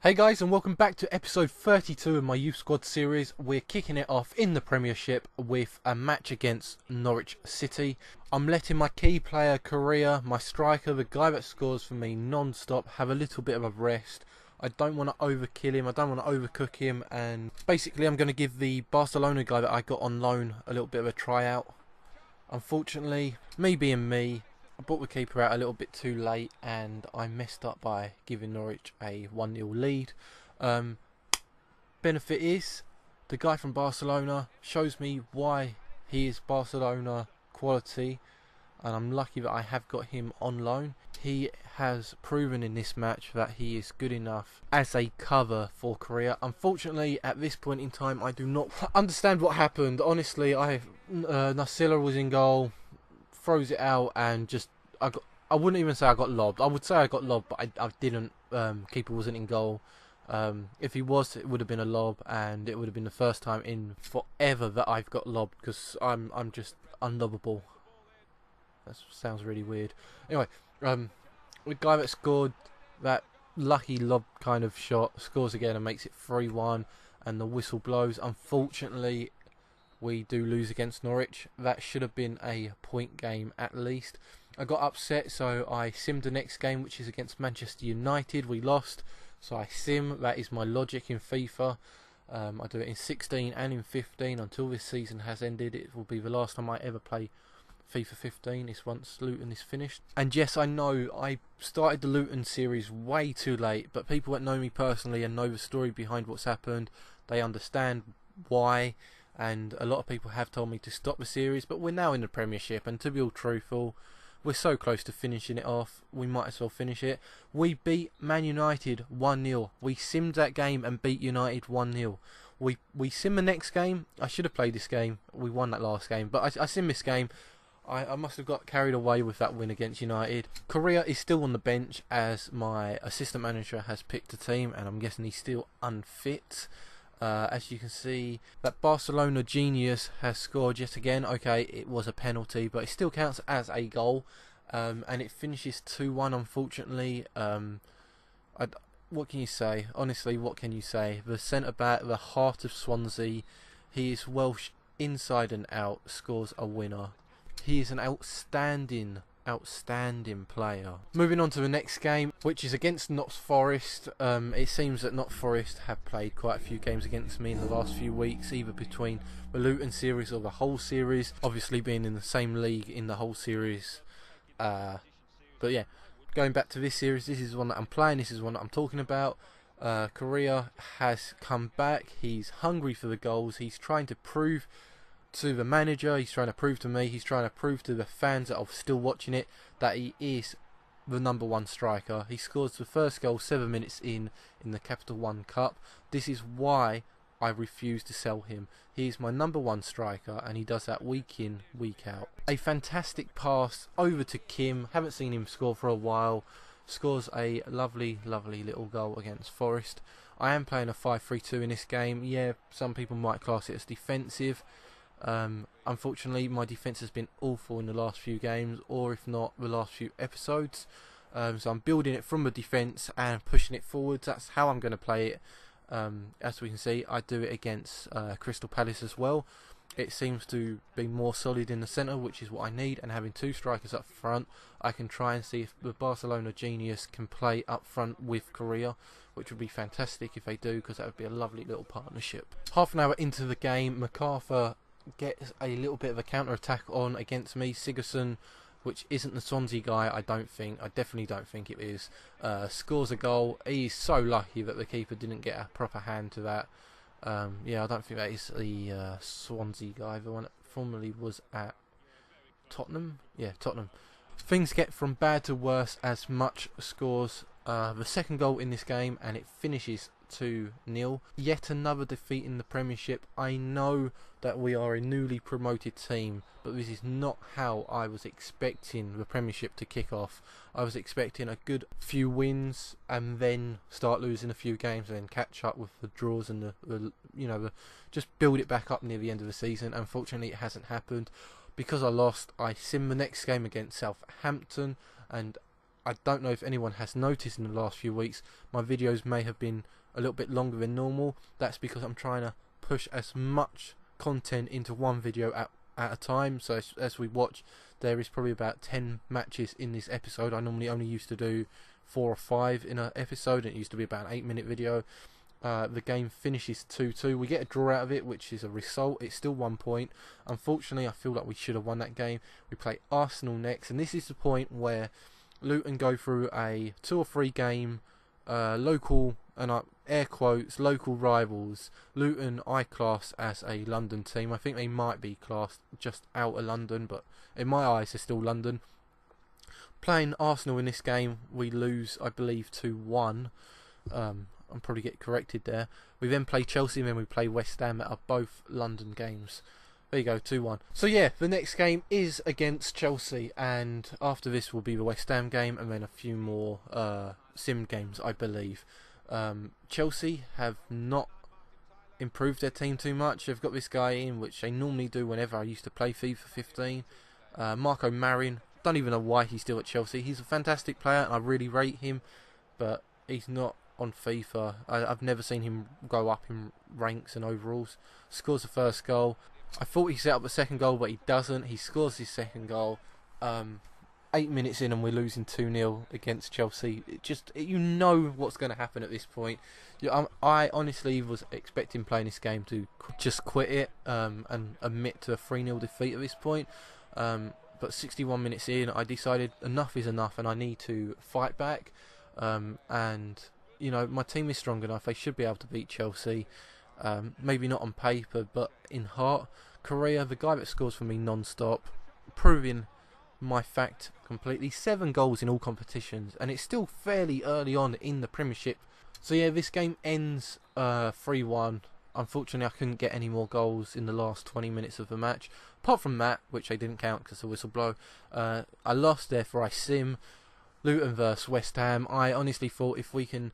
Hey guys, and welcome back to episode 32 of my Youth Squad series. We're kicking it off in the Premiership with a match against Norwich City. I'm letting my key player, Korea, my striker, the guy that scores for me non-stop, have a little bit of a rest. I don't want to overkill him, I don't want to overcook him, and basically I'm going to give the Barcelona guy that I got on loan a little bit of a tryout. Unfortunately, me being me, I brought the keeper out a little bit too late and I messed up by giving Norwich a 1-0 lead. Benefit is, the guy from Barcelona shows me why he is Barcelona quality, and I'm lucky that I have got him on loan. He has proven in this match that he is good enough as a cover for Korea. Unfortunately, at this point in time, I do not understand what happened. Honestly, Nasilla was in goal, throws it out, and just I wouldn't even say I got lobbed. I would say I got lobbed, but I didn't. Keeper wasn't in goal. If he was, it would have been a lob, and it would have been the first time in forever that I've got lobbed, because I'm just unlobbable. That sounds really weird. Anyway, the guy that scored that lucky lob kind of shot scores again and makes it 3-1, and the whistle blows. Unfortunately, we do lose against Norwich. That should have been a point game at least. I got upset, so I simmed the next game, which is against Manchester United. We lost, so I sim. That is my logic in FIFA. I do it in 16 and in 15 until this season has ended. It will be the last time I ever play FIFA 15 is once Luton is finished. And yes, I know I started the Luton series way too late, but people that know me personally and know the story behind what's happened, they understand why. And a lot of people have told me to stop the series, but we're now in the Premiership, and to be all truthful, we're so close to finishing it off, we might as well finish it. We beat Man United 1-0. We simmed that game and beat United 1-0. We sim the next game. I should have played this game. We won that last game, but I sim this game. I must have got carried away with that win against United. Korea is still on the bench as my assistant manager has picked a team, and I'm guessing he's still unfit. As you can see, that Barcelona genius has scored yet again. Okay, it was a penalty, but it still counts as a goal, and it finishes 2-1. Unfortunately, what can you say? Honestly, what can you say? The centre back, the heart of Swansea, he is Welsh inside and out, scores a winner. He is an outstanding player. Moving on to the next game, which is against Notts Forest. It seems that Notts Forest have played quite a few games against me in the last few weeks, either between the Luton series or the whole series, obviously being in the same league in the whole series. But yeah, going back to this series, this is the one that I'm playing, this is the one that I'm talking about. Korea has come back, he's hungry for the goals, he's trying to prove to the manager, he's trying to prove to me, he's trying to prove to the fans that are still watching it, that he is the number one striker. He scores the first goal 7 minutes in the Capital One Cup. This is why I refuse to sell him. He is my number one striker, and he does that week in, week out. A fantastic pass over to Kim, haven't seen him score for a while, scores a lovely little goal against Forest. I am playing a 5-3-2 in this game. Yeah, some people might class it as defensive. Unfortunately, my defence has been awful in the last few games, or if not, the last few episodes. So I'm building it from the defence and pushing it forwards. That's how I'm going to play it. As we can see, I do it against Crystal Palace as well. It seems to be more solid in the centre, which is what I need, and having two strikers up front, I can try and see if the Barcelona genius can play up front with Korea, which would be fantastic if they do, because that would be a lovely little partnership. Half an hour into the game, MacArthur gets a little bit of a counter-attack on against me. Sigerson, which isn't the Swansea guy, I definitely don't think it is, scores a goal. He's so lucky that the keeper didn't get a proper hand to that. Yeah, I don't think that is the Swansea guy, the one that formerly was at Tottenham. Yeah, Tottenham. Things get from bad to worse as Much scores the second goal in this game, and it finishes 2-0. Yet another defeat in the Premiership. I know that we are a newly promoted team, but this is not how I was expecting the Premiership to kick off. I was expecting a good few wins and then start losing a few games and then catch up with the draws and just build it back up near the end of the season. Unfortunately, it hasn't happened. Because I lost, I sim the next game against Southampton, and I don't know if anyone has noticed in the last few weeks, my videos may have been a little bit longer than normal. That's because I'm trying to push as much content into one video at a time. So as we watch, there is probably about 10 matches in this episode. I normally only used to do 4 or 5 in an episode, and it used to be about an 8-minute video. The game finishes 2-2. We get a draw out of it, which is a result. It's still 1 point. Unfortunately, I feel like we should have won that game. We play Arsenal next, and this is the point where Luton go through a 2 or 3 game local, and air quotes, local rivals. Luton I class as a London team. I think they might be classed just out of London, but in my eyes they're still London. Playing Arsenal in this game, we lose, I believe, 2-1. I'll probably get corrected there. We then play Chelsea, and then we play West Ham, that are both London games. There you go, 2-1. So yeah, the next game is against Chelsea, and after this will be the West Ham game, and then a few more sim games, I believe. Chelsea have not improved their team too much. They've got this guy in, which they normally do whenever I used to play FIFA 15. Marco Marin, don't even know why he's still at Chelsea. He's a fantastic player, and I really rate him, but he's not on FIFA. I've never seen him go up in ranks and overalls. Scores the first goal. I thought he set up the second goal, but he doesn't. He scores his second goal. 8 minutes in, and we're losing 2-0 against Chelsea. You know what's going to happen at this point. I honestly was expecting playing this game to just quit it and admit to a 3-0 defeat at this point. But 61 minutes in, I decided enough is enough, and I need to fight back. And you know, my team is strong enough. They should be able to beat Chelsea. Maybe not on paper, but in heart. Correa, the guy that scores for me non-stop, proving my fact completely. 7 goals in all competitions, and it's still fairly early on in the Premiership. So yeah, this game ends 3-1. Unfortunately, I couldn't get any more goals in the last 20 minutes of the match. Apart from that, which I didn't count because the whistle blew. I lost, therefore I sim. Luton versus West Ham. I honestly thought if we can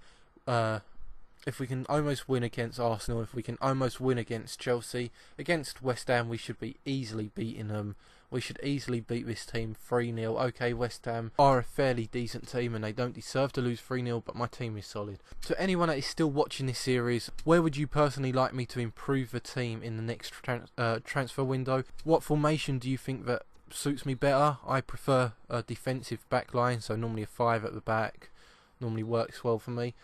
almost win against Arsenal, if we can almost win against Chelsea, against West Ham we should be easily beating them. We should easily beat this team 3-0. Okay, West Ham are a fairly decent team and they don't deserve to lose 3-0, but my team is solid. To anyone that is still watching this series, where would you personally like me to improve the team in the next transfer window? What formation do you think that suits me better? I prefer a defensive back line, so normally a 5 at the back normally works well for me.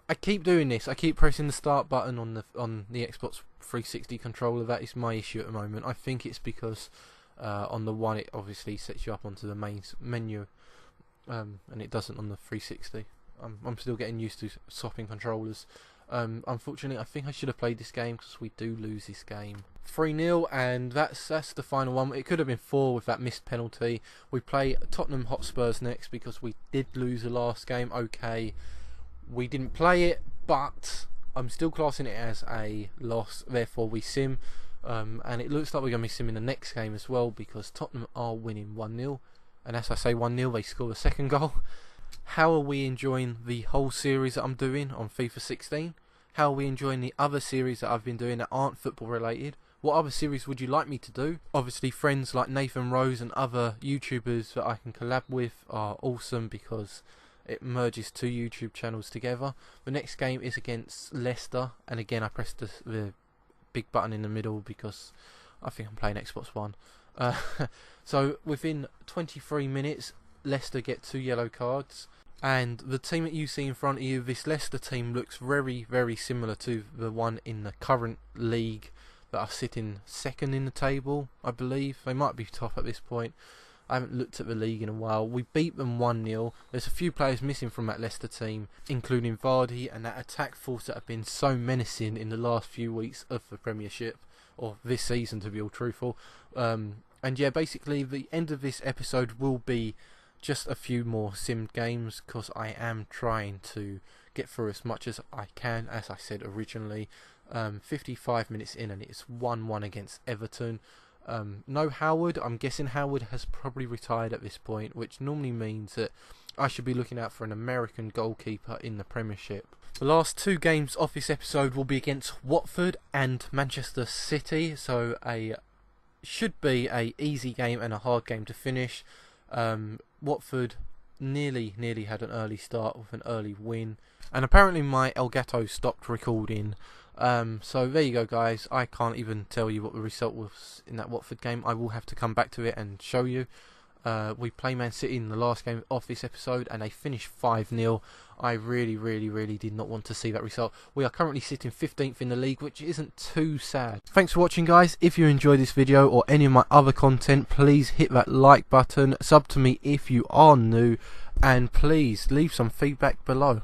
I keep doing this. I keep pressing the start button on the Xbox 360 controller. That is my issue at the moment. I think it's because on the one it obviously sets you up onto the main menu, and it doesn't on the 360. I'm still getting used to swapping controllers. Unfortunately, I think I should have played this game because we do lose this game 3-0, and that's the final one. It could have been 4 with that missed penalty. We play Tottenham Hotspurs next because we did lose the last game. Okay, we didn't play it, but I'm still classing it as a loss. Therefore, we sim, and it looks like we're going to be simming the next game as well because Tottenham are winning 1-0, and as I say 1-0, they score the second goal. How are we enjoying the whole series that I'm doing on FIFA 16? How are we enjoying the other series that I've been doing that aren't football related? What other series would you like me to do? Obviously, friends like Nathan Rose and other YouTubers that I can collab with are awesome because it merges 2 YouTube channels together. The next game is against Leicester, and again I pressed the big button in the middle because I think I'm playing Xbox One. So within 23 minutes, Leicester get 2 yellow cards, and the team that you see in front of you, this Leicester team, looks very, very similar to the one in the current league that are sitting second in the table, I believe. They might be top at this point. I haven't looked at the league in a while. We beat them 1-0. There's a few players missing from that Leicester team, including Vardy and that attack force that have been so menacing in the last few weeks of the Premiership, or this season to be all truthful. And yeah, basically the end of this episode will be just a few more simmed games because I am trying to get through as much as I can, as I said originally. 55 minutes in and it's 1-1 against Everton. No Howard. I'm guessing Howard has probably retired at this point, which normally means that I should be looking out for an American goalkeeper in the Premiership. The last 2 games of this episode will be against Watford and Manchester City, so should be a easy game and a hard game to finish. Watford nearly had an early start with an early win. And apparently my Elgato stopped recording. So there you go, guys. I can't even tell you what the result was in that Watford game. I will have to come back to it and show you. We play Man City in the last game of this episode and they finished 5-0. I really did not want to see that result. We are currently sitting 15th in the league, which isn't too sad. Thanks for watching, guys. If you enjoyed this video or any of my other content, please hit that like button, sub to me if you are new, and please leave some feedback below.